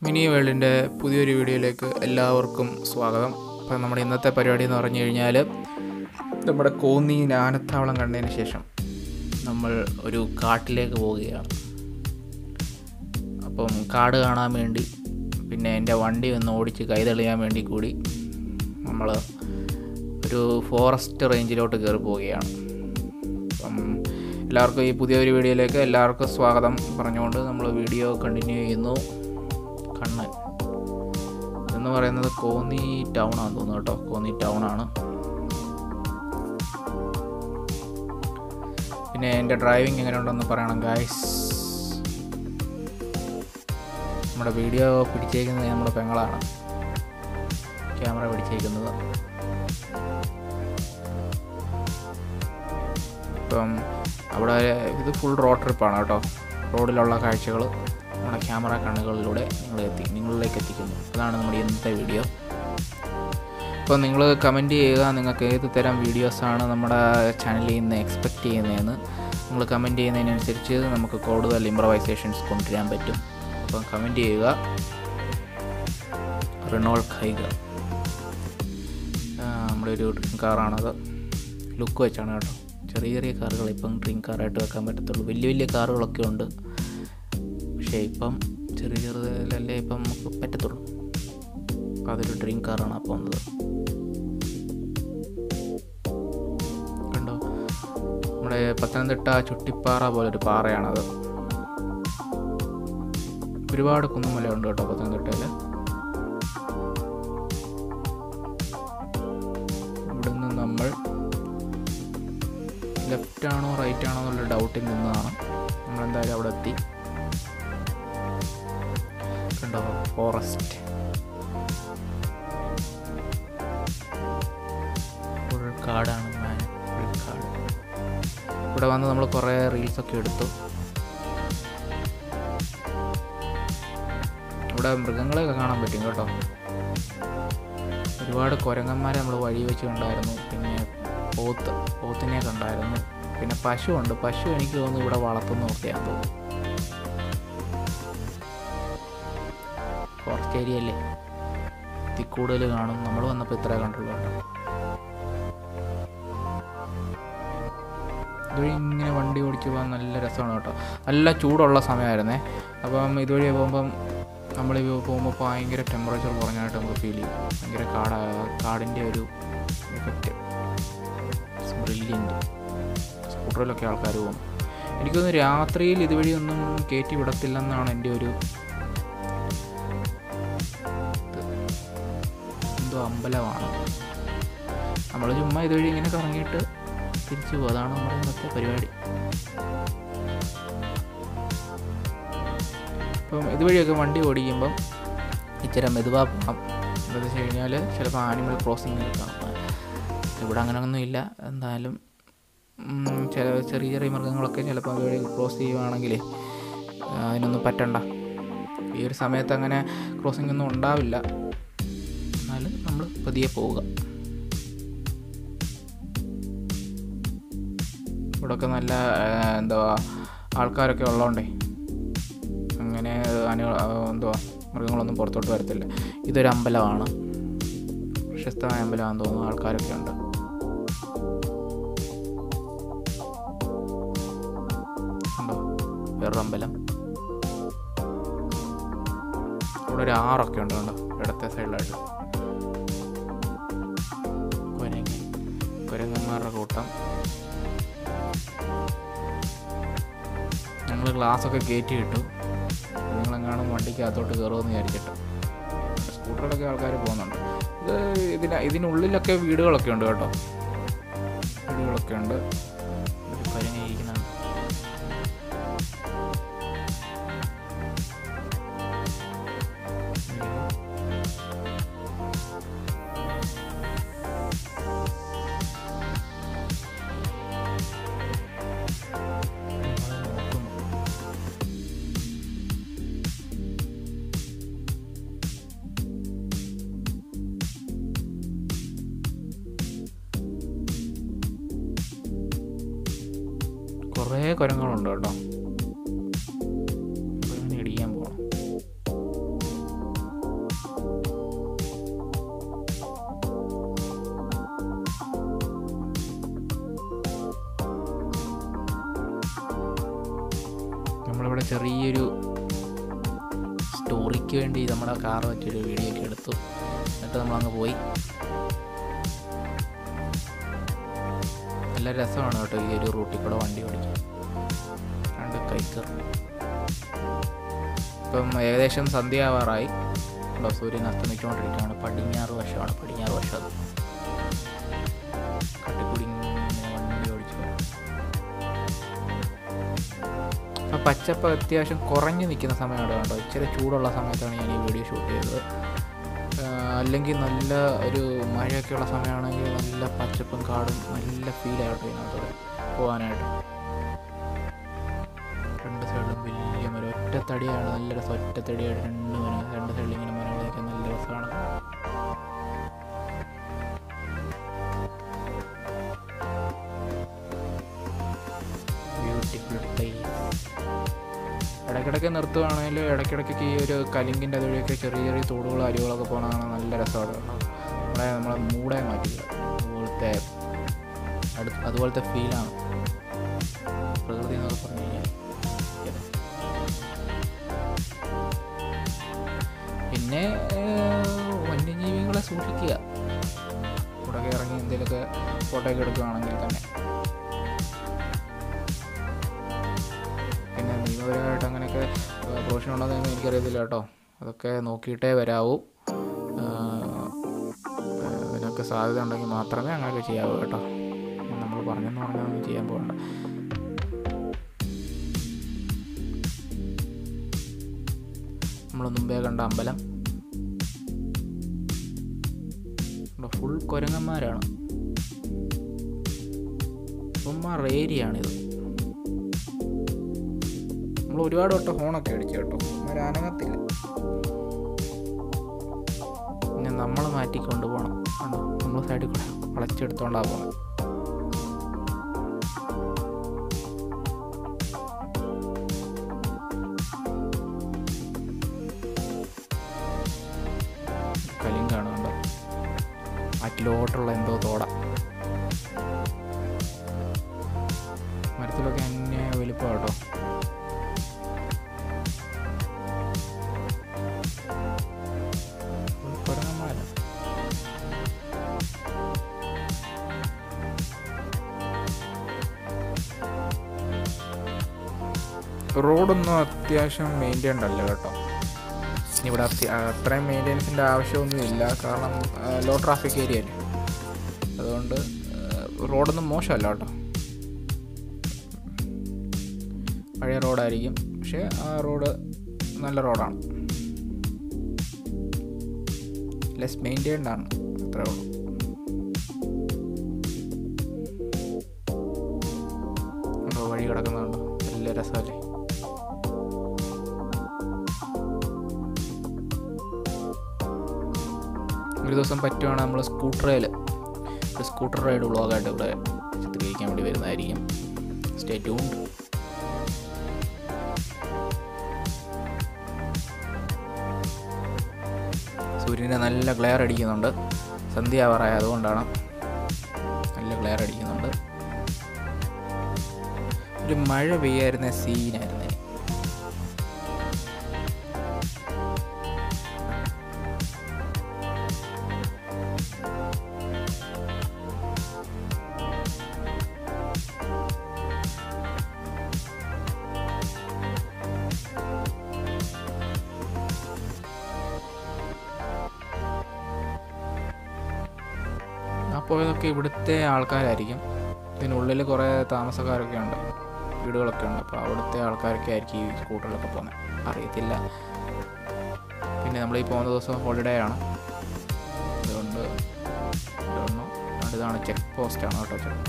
Mini വേൾഡിൻ്റെ പുതിയൊരു വീഡിയോയിലേക്ക് എല്ലാവർക്കും സ്വാഗതം. അപ്പോൾ നമ്മുടെ ഇന്നത്തെ പരിപാടി എന്ന് പറഞ്ഞു കഴിഞ്ഞാൽ നമ്മുടെ കോന്നി ആനത്താവളം കണ്ടതിന് ശേഷം നമ്മൾ ഒരു കാട്ടിലേക്ക് പോവുകയാണ്. അപ്പം കാട് കാണാൻ വേണ്ടി പിന്നെ എൻ്റെ വണ്ടി ഒന്ന് ഓടിച്ച് കൈതെളിയാൻ വേണ്ടി കൂടി നമ്മൾ ഒരു ഫോറസ്റ്റ് റേഞ്ചിലോട്ട് കയറി പോവുകയാണ്. അപ്പം എല്ലാവർക്കും ഈ പുതിയൊരു വീഡിയോയിലേക്ക് എല്ലാവർക്കും സ്വാഗതം പറഞ്ഞുകൊണ്ട് നമ്മൾ വീഡിയോ കണ്ടിന്യൂ ചെയ്യുന്നു. കണ്ണൻ എന്ന് പറയുന്നത് കോന്നി ടൗൺ ആണെന്ന് തോന്നുന്നു കേട്ടോ. കോന്നി ടൗൺ ആണ്. പിന്നെ എൻ്റെ ഡ്രൈവിംഗ് എങ്ങനെ ഉണ്ടെന്ന് പറയണം ഗായ്സ്. നമ്മുടെ വീഡിയോ പിടിച്ചേക്കുന്നത് നമ്മുടെ പെങ്ങളാണ് ക്യാമറ പിടിച്ചേക്കുന്നത്. ഇപ്പം അവിടെ ഇത് ഫുൾ റോഡ് ട്രിപ്പാണ് കേട്ടോ. റോഡിലുള്ള കാഴ്ചകൾ നമ്മുടെ ക്യാമറ കണ്ണുകളിലൂടെ നിങ്ങളിലേക്ക് എത്തിക്കുന്നു. അതാണ് നമ്മുടെ ഇന്നത്തെ വീഡിയോ. അപ്പോൾ നിങ്ങൾ കമൻറ്റ് ചെയ്യുക, നിങ്ങൾക്ക് ഏത് തരം വീഡിയോസാണ് നമ്മുടെ ചാനലിൽ നിന്ന് എക്സ്പെക്റ്റ് ചെയ്യുന്നതെന്ന്. നിങ്ങൾ കമൻറ്റ് ചെയ്യുന്നതിനനുസരിച്ച് നമുക്ക് കൂടുതൽ ഇംപ്രവൈസേഷൻസ് കൊണ്ടുവരാൻ പറ്റും. അപ്പം കമൻറ്റ് ചെയ്യുക. റിനോൾട്ട് ഖൈഗ നമ്മുടെ ഒരു ഡ്രീം കാറാണത്. ലുക്ക് വെച്ചാണ് കേട്ടോ. ചെറിയ ചെറിയ കാറുകൾ ഇപ്പം ഡ്രീം കാറായിട്ട് വെക്കാൻ പറ്റത്തുള്ളൂ. വലിയ വലിയ കാറുകളൊക്കെ ഉണ്ട്, പക്ഷേ ഇപ്പം ചെറിയ ചെറുതല്ലേ ഇപ്പം നമുക്ക് പറ്റത്തുള്ളൂ. അപ്പോൾ അതൊരു ഡ്രീം കാറാണ് അപ്പോൾ വന്നത്. കണ്ടോ, നമ്മുടെ പത്തനംതിട്ട ചുട്ടിപ്പാറ പോലൊരു പാറയാണത്. ഒരുപാട് കുന്നുമലയുണ്ട് കേട്ടോ പത്തനംതിട്ടയിൽ. ഇവിടുന്ന് നമ്മൾ ലെഫ്റ്റ് ആണോ റൈറ്റ് ആണോ എന്നുള്ള ഡൗട്ടിൽ നിന്നതാണ്. നമ്മളെന്തായാലും അവിടെ എത്തി. കണ്ടോ, ഫോറസ്റ്റ് ഫുൾ കാടാണ്. ഫുൾ കാട്. ഇവിടെ വന്ന് നമ്മൾ കുറേ റീൽസൊക്കെ എടുത്തു. ഇവിടെ മൃഗങ്ങളെയൊക്കെ കാണാൻ പറ്റും കേട്ടോ. ഒരുപാട് കുരങ്ങന്മാരെ നമ്മൾ വഴി വെച്ച് കണ്ടായിരുന്നു. പിന്നെ പോത്തിനെ കണ്ടായിരുന്നു. പിന്നെ പശുവുണ്ട്. പശു എനിക്ക് തോന്നുന്നു ഇവിടെ വളർത്തുന്നതൊക്കെയാണെന്ന് തോന്നുന്നു. ഫോറസ്റ്റ് ഏരിയ അല്ലേ, കൂടുതൽ കാണും. നമ്മൾ വന്നപ്പോൾ ഇത്രേ കണ്ടുള്ളൂ കേട്ടോ. ഇതുവഴി ഇങ്ങനെ വണ്ടി ഓടിച്ച് പോകാൻ നല്ല രസമാണ് കേട്ടോ. നല്ല ചൂടുള്ള സമയമായിരുന്നേ. അപ്പം ഇതുവഴി പോകുമ്പം നമ്മൾ പോകുമ്പോൾ ഭയങ്കര ടെമ്പറേച്ചർ കുറഞ്ഞായിട്ട് നമുക്ക് ഫീൽ ചെയ്യും. ഭയങ്കര കാടിൻ്റെ ഒരു എഫക്റ്റ്. ബ്രില്യൻ്റ്. സ്കൂട്ടറിലൊക്കെ ആൾക്കാർ പോകും. എനിക്കൊന്ന് രാത്രിയിൽ ഇതുവഴിയൊന്നും കയറ്റി വിടത്തില്ലെന്നാണ് എൻ്റെ ഒരു അമ്പലമാണ്. നമ്മൾ ചുമ്മാ ഇതുവഴി ഇങ്ങനെ കറങ്ങിയിട്ട് തിരിച്ചു പോകും. അതാണ് നമ്മുടെ ഇന്നത്തെ പരിപാടി. അപ്പം ഇതുവഴിയൊക്കെ വണ്ടി ഓടിക്കുമ്പം ഇച്ചിരി മെതുവാ പോകാം. എന്താണെന്ന് വെച്ച് കഴിഞ്ഞാൽ ചിലപ്പോൾ ആനിമൽ ക്രോസിങ് കാണാം. ഇവിടെ അങ്ങനെയൊന്നും ഇല്ല. എന്തായാലും ചെറിയ ചെറിയ മൃഗങ്ങളൊക്കെ ചിലപ്പോൾ അതുവഴി ക്രോസ് ചെയ്യുവാണെങ്കിൽ അതിനൊന്നും പറ്റണ്ട. ഈ ഒരു സമയത്ത് അങ്ങനെ ക്രോസിംഗ് ഒന്നും ഉണ്ടാവില്ല. എന്നാലും നമ്മൾ പതിയെ പോവുക. ഇവിടെയൊക്കെ നല്ല ആൾക്കാരൊക്കെ ഉള്ളതുകൊണ്ടേ അങ്ങനെ മൃഗങ്ങളൊന്നും പുറത്തോട്ട് വരത്തില്ല. ഇതൊരു അമ്പലമാണ്. പ്രശസ്തമായ അമ്പലമാണെന്ന് തോന്നുന്നു. ആൾക്കാരൊക്കെ ഉണ്ട്. ഉണ്ടോ വേറൊരു അമ്പലം. ഇവിടെ ഒരു ആറൊക്കെ ഉണ്ട് കണ്ടോ ഇടത്തെ സൈഡിലായിട്ട്. കുരങ്ങന്മാരുടെ കൂട്ടം. ഞങ്ങൾ ഗ്ലാസ്സൊക്കെ കയറ്റി ഇട്ടു. നിങ്ങളെങ്ങാനും വണ്ടിക്കകത്തോട്ട് കയറുമെന്ന് വിചാരിച്ചിട്ട്. സ്കൂട്ടറിലൊക്കെ ആൾക്കാർ പോകുന്നുണ്ട്. ഇതിനുള്ളിലൊക്കെ വീടുകളൊക്കെ ഉണ്ട് കേട്ടോ. വീടുകളൊക്കെ ഉണ്ട്. കുരങ്ങിയിരിക്കുന്നതാണ്. കുറേ കുരങ്ങളുണ്ട് കേട്ടോ. കുരങ്ങിനെ ഇടിക്കാൻ പോകണം. ചെറിയൊരു സ്റ്റോറിക്ക് വേണ്ടി നമ്മുടെ കാർ വെച്ചൊരു വീഡിയോ ഒക്കെ എടുത്തു. എന്നിട്ട് നമ്മളങ്ങ് പോയി. നല്ല രസമാണ് കേട്ടോ ഈ ഒരു റൂട്ടിൽ കൂടെ വണ്ടി ഓടിക്കാൻ. രണ്ട് കൈക്കർ. ഇപ്പം ഏകദേശം സന്ധ്യയാവാറായി. ഇവിടെ സൂര്യൻ അസ്തമിച്ചുകൊണ്ടിരിക്കുകയാണ്. പടിഞ്ഞാറ് വശമാണ്. പടിഞ്ഞാറ് വശം അത് കട്ടിക്കുടി വണ്ടി ഓടിച്ചു. അപ്പം പച്ചപ്പ് അത്യാവശ്യം കുറഞ്ഞു നിൽക്കുന്ന സമയമാണ് കേട്ടോ. ഇച്ചിരി ചൂടുള്ള സമയത്താണ് ഞാൻ ഈ വീഡിയോ ഷൂട്ട് ചെയ്തത്. അല്ലെങ്കിൽ നല്ല ഒരു മഴയൊക്കെയുള്ള സമയമാണെങ്കിൽ നല്ല പച്ചപ്പും കാടും നല്ല ഫീലായിട്ട് ഇതിനകത്തോടെ പോകാനായിട്ട്. രണ്ട് സൈഡിലും വലിയ മരം, ഒറ്റത്തടിയാണ്. നല്ല രസം. ഒറ്റത്തടിയായിട്ട് രണ്ട് സൈഡിൽ ഇങ്ങനെ മരങ്ങളൊക്കെ നല്ല രസമാണ്. Beautiful place. ഇടയ്ക്കിടയ്ക്ക് നിർത്തുകയാണെങ്കിൽ ഇടയ്ക്കിടയ്ക്ക് ഈ ഒരു കലിങ്കിൻ്റെ അതുവഴിയൊക്കെ ചെറിയ ചെറിയ തോടുകളും അരുവികളൊക്കെ പോകുന്നതാണ് നല്ല രസമാണ്. നമ്മളെ മൂടെ മാറ്റില്ല. അതുപോലത്തെ ഫീലാണ് പ്രകൃതി എന്നൊക്കെ പറഞ്ഞു കഴിഞ്ഞാൽ. പിന്നെ വന്യജീവികളെ സൂക്ഷിക്കുക. ഇവിടെയൊക്കെ ഇറങ്ങി എന്തെങ്കിലുമൊക്കെ ഫോട്ടോയൊക്കെ എടുക്കുകയാണെങ്കിൽ തന്നെ. പിന്നെ നിയമപരമായിട്ട് അങ്ങനെയൊക്കെ പ്രൊഫഷൻ ഉണ്ടോയെന്ന് എനിക്കറിയത്തില്ല കേട്ടോ. അതൊക്കെ നോക്കിയിട്ടേ വരാവൂ. ഇതിനൊക്കെ സാധ്യത ഉണ്ടെങ്കിൽ മാത്രമേ അങ്ങനെയൊക്കെ ചെയ്യാവൂ കേട്ടോ. നമ്മൾ പറഞ്ഞെന്ന് പറഞ്ഞാൽ ചെയ്യാൻ പോകണ്ട. നമ്മൾ മുമ്പേ കണ്ട അമ്പലം ഫുൾ കുരങ്ങന്മാരാണ്. ഉമ്മാർ ഏരിയയാണിത്. നമ്മൾ ഒരുപാട് വട്ടം ഹോണൊക്കെ അടിച്ചു കേട്ടോ. അന്നേരം അനങ്ങത്തില്ല. പിന്നെ നമ്മൾ മാറ്റിക്കൊണ്ട് പോകണം. നമ്മൾ സൈഡിൽ കൂടെ വളച്ചെടുത്തോണ്ടാണ് പോകുന്നത്. കലിങ്കാണ് കണ്ടോ. ആറ്റിലോട്ടുള്ള എന്തോ തോട. മരത്തിലൊക്കെ അന്യ വലിപ്പം കേട്ടോ. റോഡൊന്നും അത്യാവശ്യം മെയിൻറ്റൈൻഡ് അല്ല കേട്ടോ. ഇവിടെ അത്രയും മെയിൻ്റെനൻസിൻ്റെ ആവശ്യമൊന്നും ഇല്ല. കാരണം ലോ ട്രാഫിക് ഏരിയ അല്ലേ. അതുകൊണ്ട് റോഡൊന്നും മോശമല്ല കേട്ടോ. പഴയ റോഡായിരിക്കും, പക്ഷേ ആ റോഡ് നല്ല റോഡാണ്. ലെസ് മെയിൻറ്റൈൻഡ് ആണ്, അത്രേ ഉള്ളൂ. വഴി കിടക്കുന്നുണ്ടോ, നല്ല രസമല്ലേ. ഒരു ദിവസം പറ്റുവാണെങ്കിൽ നമ്മൾ സ്കൂട്ടർ റൈഡ് വ്ളോഗായിട്ട് ഇവിടെ ചിത്രീകരിക്കാൻ വേണ്ടി വരുന്നതായിരിക്കും. Stay tuned. സൂര്യന് നല്ല ഗ്ലെയർ അടിക്കുന്നുണ്ട്. സന്ധ്യ ആവാറായ അതുകൊണ്ടാണ് നല്ല ഗ്ലെയർ അടിക്കുന്നുണ്ട്. ഒരു മഴ പെയ്യായിരുന്ന സീനായിരുന്നു. പോയതൊക്കെ ഇവിടുത്തെ ആൾക്കാരായിരിക്കും. ഇതിനുള്ളിൽ കുറേ താമസക്കാരൊക്കെ ഉണ്ട്, വീടുകളൊക്കെ ഉണ്ട്. അപ്പോൾ അവിടുത്തെ ആൾക്കാരൊക്കെ ആയിരിക്കും ഈ സ്കൂട്ടറിലൊക്കെ പോകുന്നത്, അറിയത്തില്ല. പിന്നെ നമ്മൾ ഈ പോകുന്ന ദിവസം ഹോളിഡേ ആണ്, അതുകൊണ്ട് ഇതാണ് ചെക്ക് പോസ്റ്റാണ് കേട്ടോ. ചെക്ക്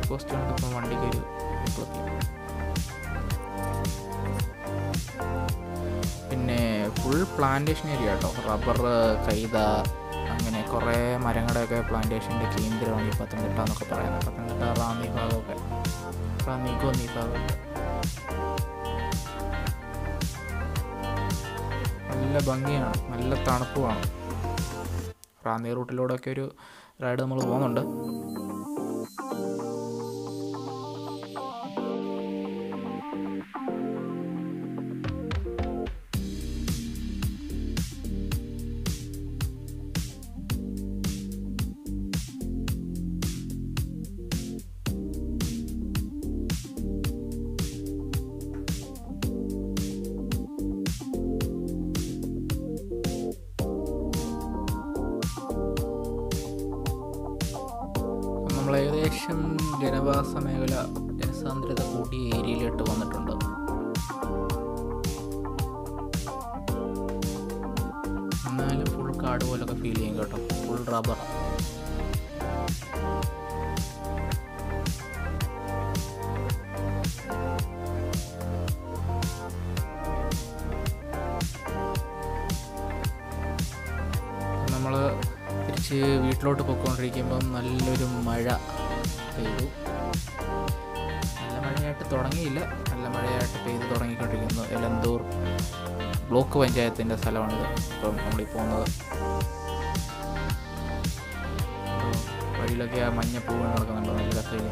പോസ്റ്റ് കൊണ്ട് ഇപ്പം വണ്ടിക്ക് ഒരു പിന്നെ ഫുൾ പ്ലാന്റേഷൻ ഏരിയ കേട്ടോ. റബ്ബർ, കൈത, അങ്ങനെ കുറേ മരങ്ങളുടെയൊക്കെ പ്ലാന്റേഷൻ്റെ കേന്ദ്രമാണ് ഈ പത്തനംതിട്ട എന്നൊക്കെ പറയുന്നത്. പത്തനംതിട്ട റാന്നി ഭാഗമൊക്കെ, റാന്നിക്കോന്നി ഭാഗമൊക്കെ നല്ല ഭംഗിയാണ്, നല്ല തണുപ്പുമാണ്. റാന്നി റൂട്ടിലൂടെയൊക്കെ ഒരു റൈഡ് നമ്മൾ പോകുന്നുണ്ട്. അത്യാവശ്യം ജനവാസ മേഖല, ജനസാന്ദ്രത കൂടിയ ഏരിയയിലോട്ട് വന്നിട്ടുണ്ട്. എന്നാലും ഫുൾ കാട് പോലൊക്കെ ഫീൽ ചെയ്യും കേട്ടോ, ഫുൾ റബ്ബർ. നമ്മൾ തിരിച്ച് വീട്ടിലോട്ട് പോയിക്കൊണ്ടിരിക്കുമ്പം നല്ലൊരു മഴ പെയ്തു. നല്ല മഴയായിട്ട് തുടങ്ങിയില്ല, നല്ല മഴയായിട്ട് പെയ്ത് തുടങ്ങിക്കൊണ്ടിരിക്കുന്നു. എലന്തൂർ ബ്ലോക്ക് പഞ്ചായത്തിൻ്റെ സ്ഥലമാണിത്. ഇപ്പം നമ്മളീ പോകുന്നത് വഴിയിലൊക്കെ ആ മഞ്ഞപ്പൂവ് നടക്കുന്നുണ്ടോ, നല്ല രസമില്ല.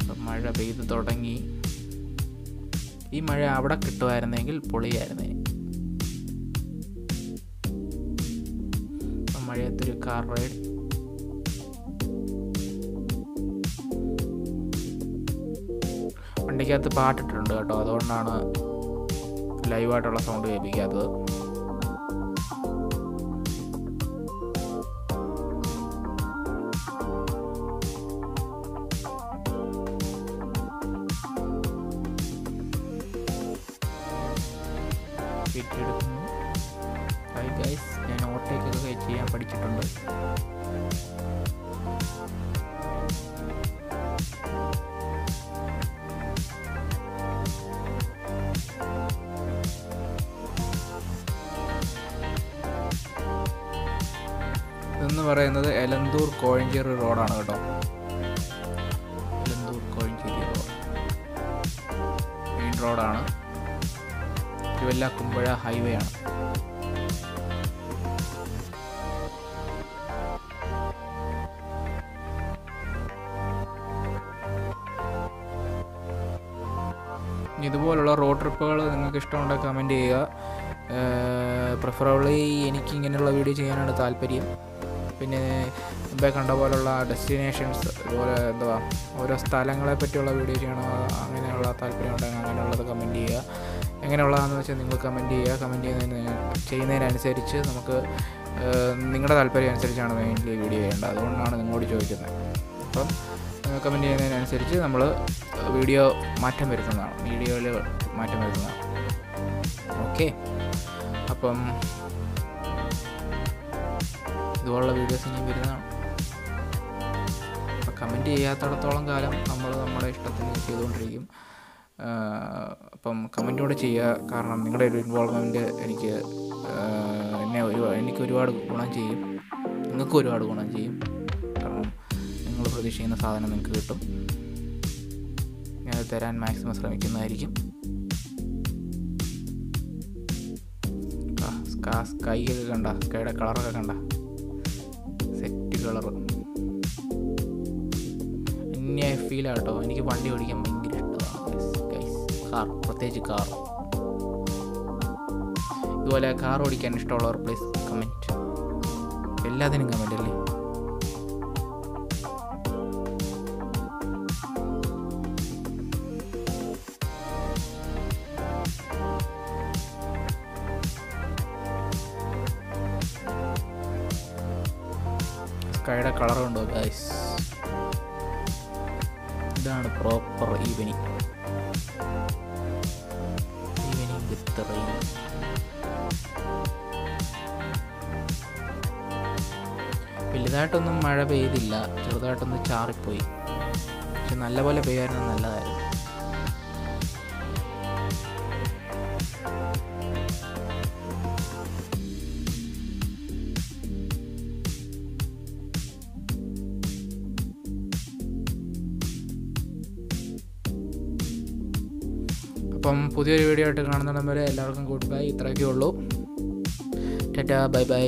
ഇപ്പം മഴ പെയ്ത് തുടങ്ങി. ഈ മഴ അവിടെ കിട്ടുമായിരുന്നെങ്കിൽ പൊളിയായിരുന്നേ. മഴയത്തൊരു കാർ റൈഡ്. വണ്ടിക്കകത്ത് പാട്ടിട്ടുണ്ട് കേട്ടോ, അതുകൊണ്ടാണ് ലൈവായിട്ടുള്ള സൗണ്ട് കേൾപ്പിക്കാത്തത്. എടുക്കുന്നു. ഹായ് ഗൈസ്, ഞാൻ ഓവർടേക്കൊക്കെ ചെയ്യാൻ പഠിച്ചിട്ടുണ്ട്. ഇതെന്ന് പറയുന്നത് എലന്തൂർ കോഴഞ്ചേരി റോഡാണ് കേട്ടോ. എലന്തൂർ കോഴഞ്ചേരി റോഡ് മെയിൻ റോഡാണ്. തിരുവല്ല കുമ്പഴ ഹൈവേ ആണ്. ഇതുപോലുള്ള റോഡ് ട്രിപ്പുകൾ നിങ്ങൾക്ക് ഇഷ്ടമുണ്ടെങ്കിൽ കമൻറ്റ് ചെയ്യുക. പ്രിഫറബിളി എനിക്ക് ഇങ്ങനെയുള്ള വീഡിയോ ചെയ്യാനാണ് താല്പര്യം. പിന്നെ മുമ്പേ കണ്ട പോലുള്ള ഡെസ്റ്റിനേഷൻസ്, ഇതുപോലെ എന്തുവാ ഓരോ സ്ഥലങ്ങളെ പറ്റിയുള്ള വീഡിയോ ചെയ്യണം, അങ്ങനെയുള്ള താല്പര്യം ഉണ്ടെങ്കിൽ അങ്ങനെയുള്ളത് കമൻറ്റ് ചെയ്യുക. എങ്ങനെയുള്ളതാണെന്ന് വെച്ചാൽ നിങ്ങൾ കമൻറ്റ് ചെയ്യുക. കമൻറ്റ് ചെയ്യുന്നതിനനുസരിച്ച് നമുക്ക് നിങ്ങളുടെ താല്പര്യം അനുസരിച്ചാണ് മെയിൻലി വീഡിയോ ചെയ്യേണ്ടത്. അതുകൊണ്ടാണ് നിങ്ങളോട് ചോദിക്കുന്നത്. അപ്പം കമൻറ്റ് ചെയ്യുന്നതിനനുസരിച്ച് നമ്മൾ വീഡിയോ മാറ്റം വരുത്തുന്നതാണ്, വീഡിയോയിൽ മാറ്റം വരുത്തുന്നതാണ്. ഓക്കെ, അപ്പം ഇതുപോലുള്ള വീഡിയോസ് ഇനിയും വരുന്നതാണ്. അപ്പം കമൻറ്റ് ചെയ്യാത്തിടത്തോളം കാലം നമ്മൾ നമ്മുടെ ഇഷ്ടത്തിന് ചെയ്തുകൊണ്ടിരിക്കും. അപ്പം കമൻറ്റ് കൂടെ ചെയ്യുക, കാരണം നിങ്ങളുടെ ഒരു ഇൻവോൾവ്മെൻറ്റ് എനിക്ക് ഒരുപാട് ഗുണം ചെയ്യും, നിങ്ങൾക്കും ഒരുപാട് ഗുണം ചെയ്യും. കാരണം നിങ്ങൾ പ്രതീക്ഷിക്കുന്ന സാധനം നിങ്ങൾക്ക് കിട്ടും. ഞാനത് തരാൻ മാക്സിമം ശ്രമിക്കുന്നതായിരിക്കും. സ്കൈയൊക്കെ കണ്ട, സ്കൈയുടെ കളറൊക്കെ കണ്ട, സെറ്റ് കളർ ഇന്നെ ഫീലാട്ടോ. എനിക്ക് വണ്ടി ഓടിക്കാൻ ഭയങ്കര ഇഷ്ടമാണ് ഗൈസ്. കാർ, പ്രത്യേകിച്ച് കാർ. ഇതുപോലെ കാർ ഓടിക്കാൻ ഇഷ്ടമുള്ളവർ പ്ലീസ് കമൻറ്റ്. എല്ലാത്തിനും കമൻറ്റ് അല്ലേ. സ്കൈയുടെ കളർ ഉണ്ടോ ഗൈസ്? ഇതാണ് പ്രോപ്പർ ഈവനിങ് വിത്ത് റെയിൻ. വലുതായിട്ടൊന്നും മഴ പെയ്തില്ല, ചെറുതായിട്ടൊന്ന് ചാറിപ്പോയി. പക്ഷെ നല്ലപോലെ പെയ്യായിരുന്നു, നല്ലതായിരുന്നു. അപ്പം പുതിയൊരു വീഡിയോ ആയിട്ട് കാണുന്നിടം വരെ എല്ലാവർക്കും ഗുഡ് ബൈ. ഇത്രയൊക്കെ ഉള്ളൂ. Tata, bye bye.